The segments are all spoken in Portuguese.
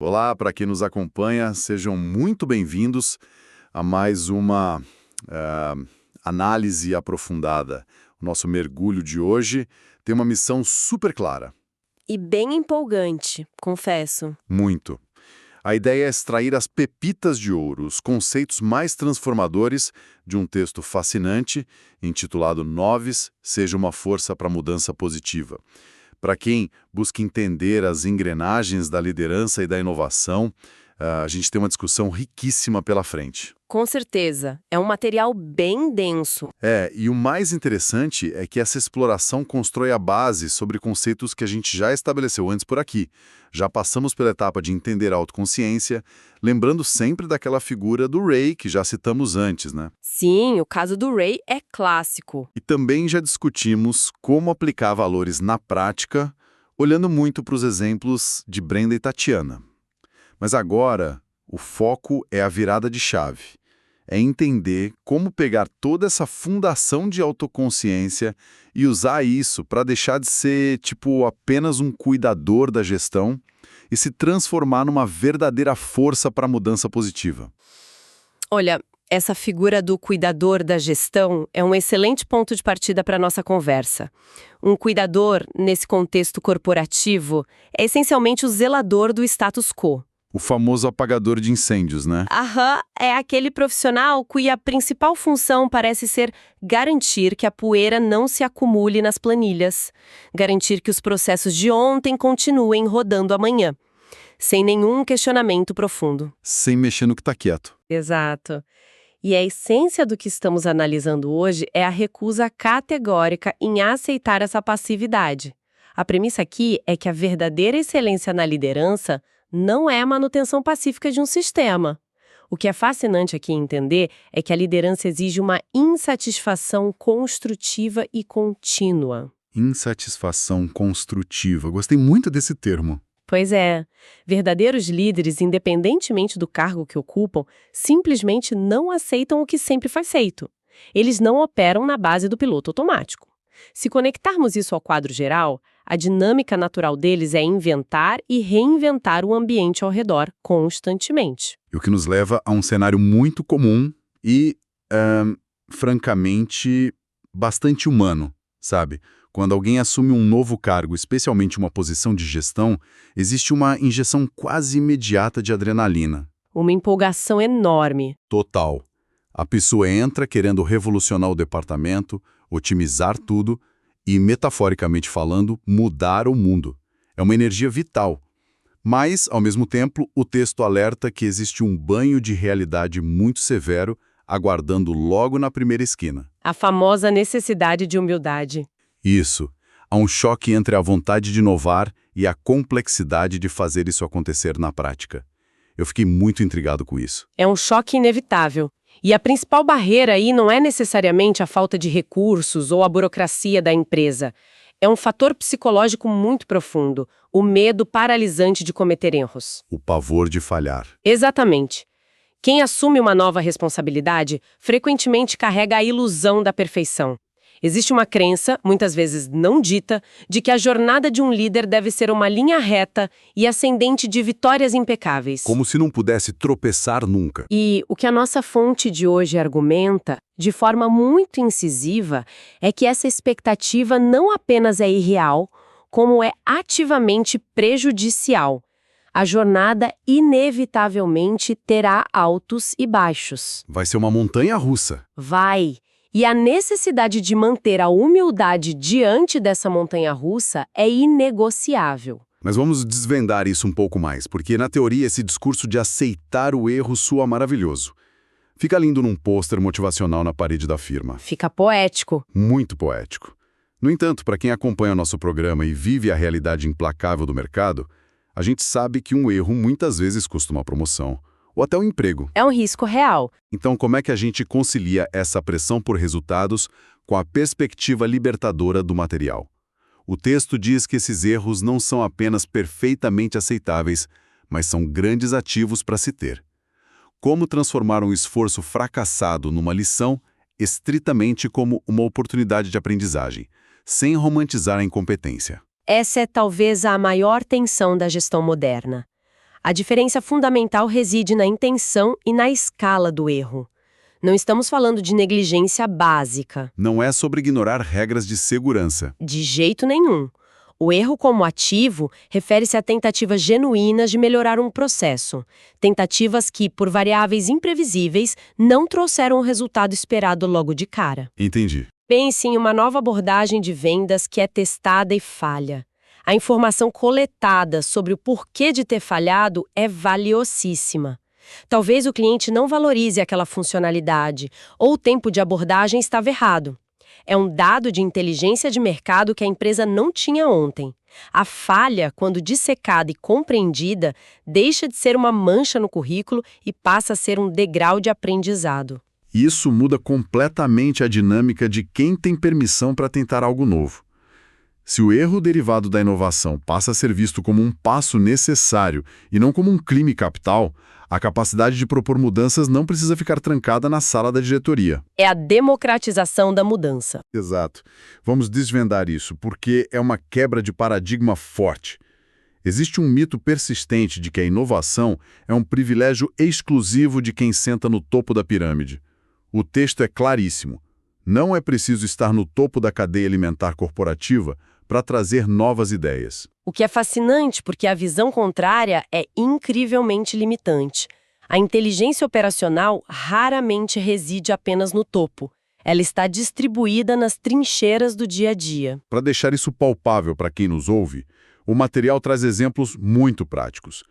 Olá, para quem nos acompanha, sejam muito bem-vindos a mais uma análise aprofundada. O nosso mergulho de hoje tem uma missão super clara. E bem empolgante, confesso. Muito. A ideia é extrair as pepitas de ouro, os conceitos mais transformadores de um texto fascinante, intitulado Noves, Seja uma Força para a Mudança Positiva. Para quem busca entender as engrenagens da liderança e da inovação, a gente tem uma discussão riquíssima pela frente. Com certeza, é um material bem denso. E o mais interessante é que essa exploração constrói a base sobre conceitos que a gente já estabeleceu antes por aqui. Já passamos pela etapa de entender a autoconsciência, lembrando sempre daquela figura do Ray que já citamos antes, né? Sim, o caso do Ray é clássico. E também já discutimos como aplicar valores na prática, olhando muito para os exemplos de Brenda e Tatiana. Mas agora, o foco é a virada de chave. É entender como pegar toda essa fundação de autoconsciência e usar isso para deixar de ser, apenas um cuidador da gestão e se transformar numa verdadeira força para a mudança positiva. Olha, essa figura do cuidador da gestão é um excelente ponto de partida para a nossa conversa. Um cuidador, nesse contexto corporativo, é essencialmente o zelador do status quo. O famoso apagador de incêndios, né? Aham, é aquele profissional cuja principal função parece ser garantir que a poeira não se acumule nas planilhas, garantir que os processos de ontem continuem rodando amanhã, sem nenhum questionamento profundo. Sem mexer no que está quieto. Exato. E a essência do que estamos analisando hoje é a recusa categórica em aceitar essa passividade. A premissa aqui é que a verdadeira excelência na liderança não é a manutenção pacífica de um sistema. O que é fascinante aqui entender é que a liderança exige uma insatisfação construtiva e contínua. Insatisfação construtiva. Gostei muito desse termo. Pois é, verdadeiros líderes, independentemente do cargo que ocupam, simplesmente não aceitam o que sempre foi feito. Eles não operam na base do piloto automático. Se conectarmos isso ao quadro geral, a dinâmica natural deles é inventar e reinventar o ambiente ao redor constantemente. O que nos leva a um cenário muito comum e, francamente, bastante humano, sabe? Quando alguém assume um novo cargo, especialmente uma posição de gestão, existe uma injeção quase imediata de adrenalina. Uma empolgação enorme. Total. A pessoa entra querendo revolucionar o departamento, otimizar tudo e, metaforicamente falando, mudar o mundo. É uma energia vital. Mas, ao mesmo tempo, o texto alerta que existe um banho de realidade muito severo aguardando logo na primeira esquina. A famosa necessidade de humildade. Isso. Há um choque entre a vontade de inovar e a complexidade de fazer isso acontecer na prática. Eu fiquei muito intrigado com isso. É um choque inevitável. E a principal barreira aí não é necessariamente a falta de recursos ou a burocracia da empresa. É um fator psicológico muito profundo, o medo paralisante de cometer erros. O pavor de falhar. Exatamente. Quem assume uma nova responsabilidade frequentemente carrega a ilusão da perfeição. Existe uma crença, muitas vezes não dita, de que a jornada de um líder deve ser uma linha reta e ascendente de vitórias impecáveis. Como se não pudesse tropeçar nunca. E o que a nossa fonte de hoje argumenta, de forma muito incisiva, é que essa expectativa não apenas é irreal, como é ativamente prejudicial. A jornada inevitavelmente terá altos e baixos. Vai ser uma montanha-russa. Vai! E a necessidade de manter a humildade diante dessa montanha-russa é inegociável. Mas vamos desvendar isso um pouco mais, porque na teoria esse discurso de aceitar o erro soa maravilhoso. Fica lindo num pôster motivacional na parede da firma. Fica poético. Muito poético. No entanto, para quem acompanha o nosso programa e vive a realidade implacável do mercado, a gente sabe que um erro muitas vezes custa uma promoção, ou até um emprego. É um risco real. Então, como é que a gente concilia essa pressão por resultados com a perspectiva libertadora do material? O texto diz que esses erros não são apenas perfeitamente aceitáveis, mas são grandes ativos para se ter. Como transformar um esforço fracassado numa lição estritamente como uma oportunidade de aprendizagem, sem romantizar a incompetência. Essa é talvez a maior tensão da gestão moderna. A diferença fundamental reside na intenção e na escala do erro. Não estamos falando de negligência básica. Não é sobre ignorar regras de segurança. De jeito nenhum. O erro como ativo refere-se a tentativas genuínas de melhorar um processo. Tentativas que, por variáveis imprevisíveis, não trouxeram o resultado esperado logo de cara. Entendi. Pense em uma nova abordagem de vendas que é testada e falha. A informação coletada sobre o porquê de ter falhado é valiosíssima. Talvez o cliente não valorize aquela funcionalidade, ou o tempo de abordagem estava errado. É um dado de inteligência de mercado que a empresa não tinha ontem. A falha, quando dissecada e compreendida, deixa de ser uma mancha no currículo e passa a ser um degrau de aprendizado. Isso muda completamente a dinâmica de quem tem permissão para tentar algo novo. Se o erro derivado da inovação passa a ser visto como um passo necessário e não como um crime capital, a capacidade de propor mudanças não precisa ficar trancada na sala da diretoria. É a democratização da mudança. Exato. Vamos desvendar isso, porque é uma quebra de paradigma forte. Existe um mito persistente de que a inovação é um privilégio exclusivo de quem senta no topo da pirâmide. O texto é claríssimo. Não é preciso estar no topo da cadeia alimentar corporativa para trazer novas ideias. O que é fascinante porque a visão contrária é incrivelmente limitante. A inteligência operacional raramente reside apenas no topo. Ela está distribuída nas trincheiras do dia a dia. Para deixar isso palpável para quem nos ouve, o material traz exemplos muito práticos.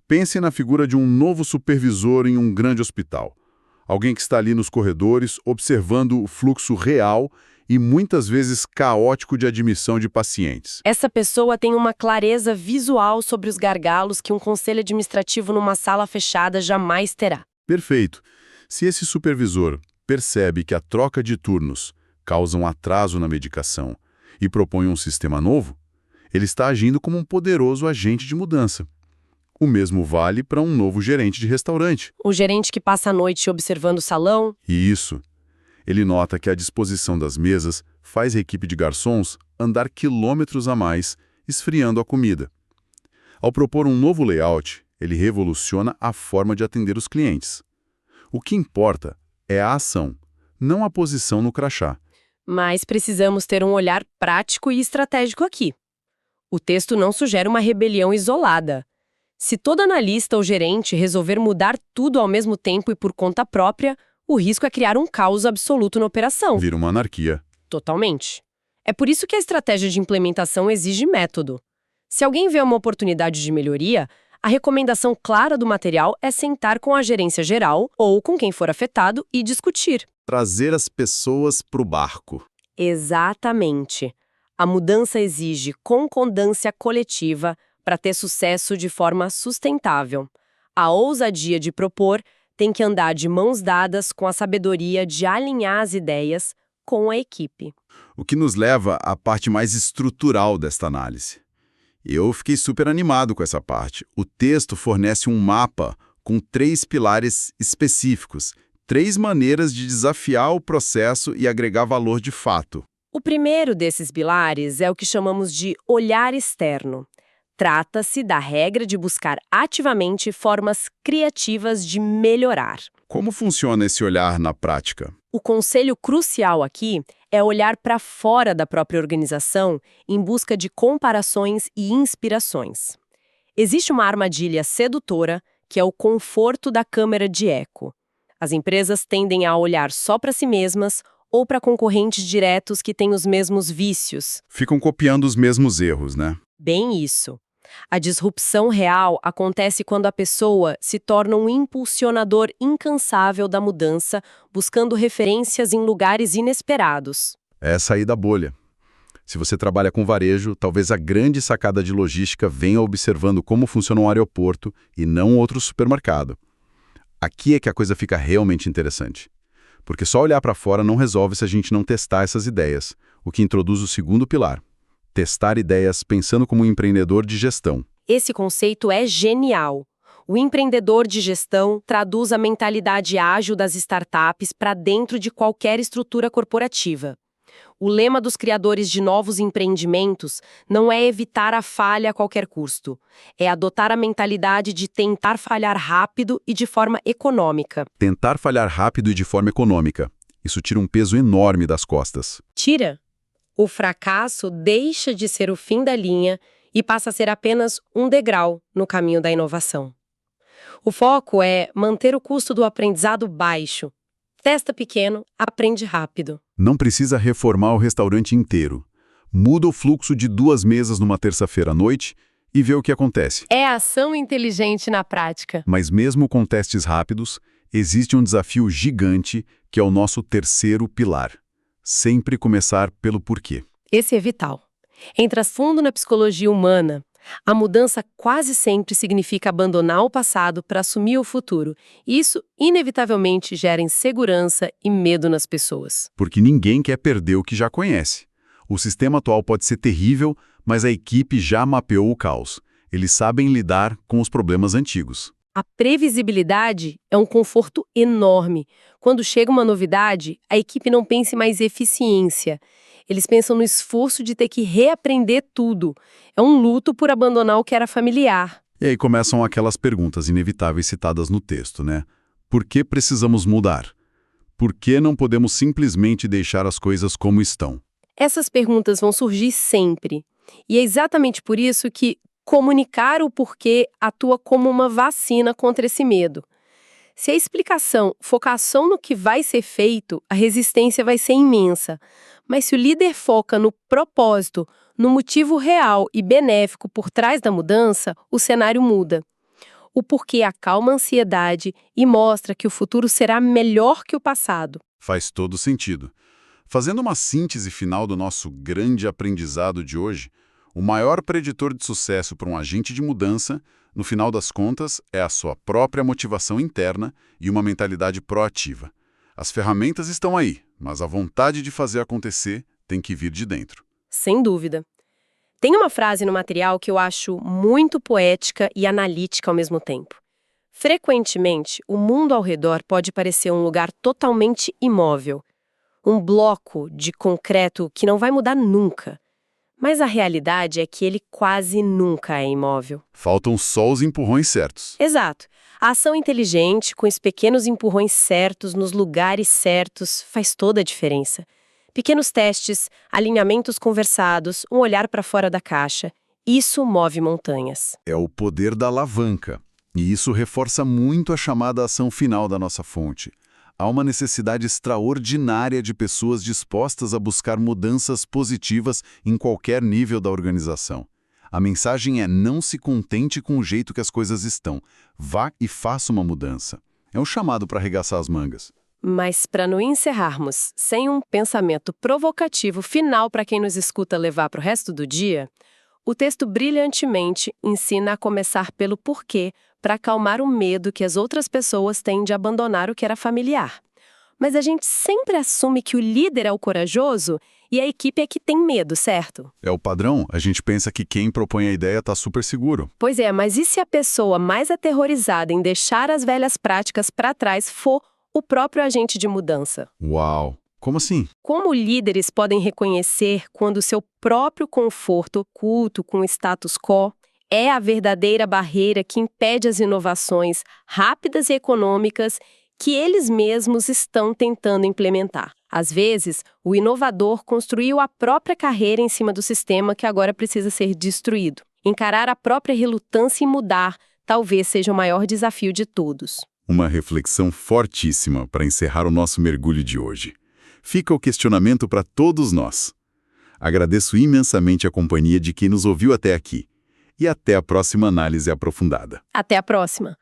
Pense na figura de um novo supervisor em um grande hospital. Alguém que está ali nos corredores, observando o fluxo real e muitas vezes caótico de admissão de pacientes. Essa pessoa tem uma clareza visual sobre os gargalos que um conselho administrativo numa sala fechada jamais terá. Perfeito. Se esse supervisor percebe que a troca de turnos causa um atraso na medicação e propõe um sistema novo, ele está agindo como um poderoso agente de mudança. O mesmo vale para um novo gerente de restaurante. O gerente que passa a noite observando o salão. E isso. Ele nota que a disposição das mesas faz a equipe de garçons andar quilômetros a mais, esfriando a comida. Ao propor um novo layout, ele revoluciona a forma de atender os clientes. O que importa é a ação, não a posição no crachá. Mas precisamos ter um olhar prático e estratégico aqui. O texto não sugere uma rebelião isolada. Se todo analista ou gerente resolver mudar tudo ao mesmo tempo e por conta própria, o risco é criar um caos absoluto na operação. Vira uma anarquia. Totalmente. É por isso que a estratégia de implementação exige método. Se alguém vê uma oportunidade de melhoria, a recomendação clara do material é sentar com a gerência geral ou com quem for afetado e discutir. Trazer as pessoas para o barco. Exatamente. A mudança exige concordância coletiva para ter sucesso de forma sustentável. A ousadia de propor tem que andar de mãos dadas com a sabedoria de alinhar as ideias com a equipe. O que nos leva à parte mais estrutural desta análise. Eu fiquei super animado com essa parte. O texto fornece um mapa com 3 pilares específicos, 3 maneiras de desafiar o processo e agregar valor de fato. O primeiro desses pilares é o que chamamos de olhar externo. Trata-se da regra de buscar ativamente formas criativas de melhorar. Como funciona esse olhar na prática? O conselho crucial aqui é olhar para fora da própria organização em busca de comparações e inspirações. Existe uma armadilha sedutora, que é o conforto da câmara de eco. As empresas tendem a olhar só para si mesmas ou para concorrentes diretos que têm os mesmos vícios. Ficam copiando os mesmos erros, né? Bem isso. A disrupção real acontece quando a pessoa se torna um impulsionador incansável da mudança, buscando referências em lugares inesperados. É sair da bolha. Se você trabalha com varejo, talvez a grande sacada de logística venha observando como funciona um aeroporto e não outro supermercado. Aqui é que a coisa fica realmente interessante. Porque só olhar para fora não resolve se a gente não testar essas ideias, o que introduz o segundo pilar. Testar ideias pensando como um empreendedor de gestão. Esse conceito é genial. O empreendedor de gestão traduz a mentalidade ágil das startups para dentro de qualquer estrutura corporativa. O lema dos criadores de novos empreendimentos não é evitar a falha a qualquer custo. É adotar a mentalidade de tentar falhar rápido e de forma econômica. Tentar falhar rápido e de forma econômica. Isso tira um peso enorme das costas. Tira. O fracasso deixa de ser o fim da linha e passa a ser apenas um degrau no caminho da inovação. O foco é manter o custo do aprendizado baixo. Testa pequeno, aprende rápido. Não precisa reformar o restaurante inteiro. Muda o fluxo de 2 mesas numa terça-feira à noite e vê o que acontece. É ação inteligente na prática. Mas mesmo com testes rápidos, existe um desafio gigante que é o nosso terceiro pilar. Sempre começar pelo porquê. Esse é vital. Entra fundo na psicologia humana. A mudança quase sempre significa abandonar o passado para assumir o futuro. Isso, inevitavelmente, gera insegurança e medo nas pessoas. Porque ninguém quer perder o que já conhece. O sistema atual pode ser terrível, mas a equipe já mapeou o caos. Eles sabem lidar com os problemas antigos. A previsibilidade é um conforto enorme. Quando chega uma novidade, a equipe não pensa em mais eficiência. Eles pensam no esforço de ter que reaprender tudo. É um luto por abandonar o que era familiar. E aí começam aquelas perguntas inevitáveis citadas no texto, né? Por que precisamos mudar? Por que não podemos simplesmente deixar as coisas como estão? Essas perguntas vão surgir sempre. E é exatamente por isso que comunicar o porquê atua como uma vacina contra esse medo. Se a explicação focar só no que vai ser feito, a resistência vai ser imensa. Mas se o líder foca no propósito, no motivo real e benéfico por trás da mudança, o cenário muda. O porquê acalma a ansiedade e mostra que o futuro será melhor que o passado. Faz todo sentido. Fazendo uma síntese final do nosso grande aprendizado de hoje, o maior preditor de sucesso para um agente de mudança, no final das contas, é a sua própria motivação interna e uma mentalidade proativa. As ferramentas estão aí, mas a vontade de fazer acontecer tem que vir de dentro. Sem dúvida. Tem uma frase no material que eu acho muito poética e analítica ao mesmo tempo. Frequentemente, o mundo ao redor pode parecer um lugar totalmente imóvel. Um bloco de concreto que não vai mudar nunca. Mas a realidade é que ele quase nunca é imóvel. Faltam só os empurrões certos. Exato. A ação inteligente, com os pequenos empurrões certos, nos lugares certos, faz toda a diferença. Pequenos testes, alinhamentos conversados, um olhar para fora da caixa. Isso move montanhas. É o poder da alavanca. E isso reforça muito a chamada ação final da nossa fonte. Há uma necessidade extraordinária de pessoas dispostas a buscar mudanças positivas em qualquer nível da organização. A mensagem é: não se contente com o jeito que as coisas estão. Vá e faça uma mudança. É um chamado para arregaçar as mangas. Mas para não encerrarmos sem um pensamento provocativo final para quem nos escuta levar para o resto do dia, o texto brilhantemente ensina a começar pelo porquê, para acalmar o medo que as outras pessoas têm de abandonar o que era familiar. Mas a gente sempre assume que o líder é o corajoso e a equipe é que tem medo, certo? É o padrão. A gente pensa que quem propõe a ideia está super seguro. Pois é, mas e se a pessoa mais aterrorizada em deixar as velhas práticas para trás for o próprio agente de mudança? Uau! Como assim? Como líderes podem reconhecer quando seu próprio conforto oculto com o status quo é a verdadeira barreira que impede as inovações rápidas e econômicas que eles mesmos estão tentando implementar? Às vezes, o inovador construiu a própria carreira em cima do sistema que agora precisa ser destruído. Encarar a própria relutância em mudar talvez seja o maior desafio de todos. Uma reflexão fortíssima para encerrar o nosso mergulho de hoje. Fica o questionamento para todos nós. Agradeço imensamente a companhia de quem nos ouviu até aqui. E até a próxima análise aprofundada. Até a próxima!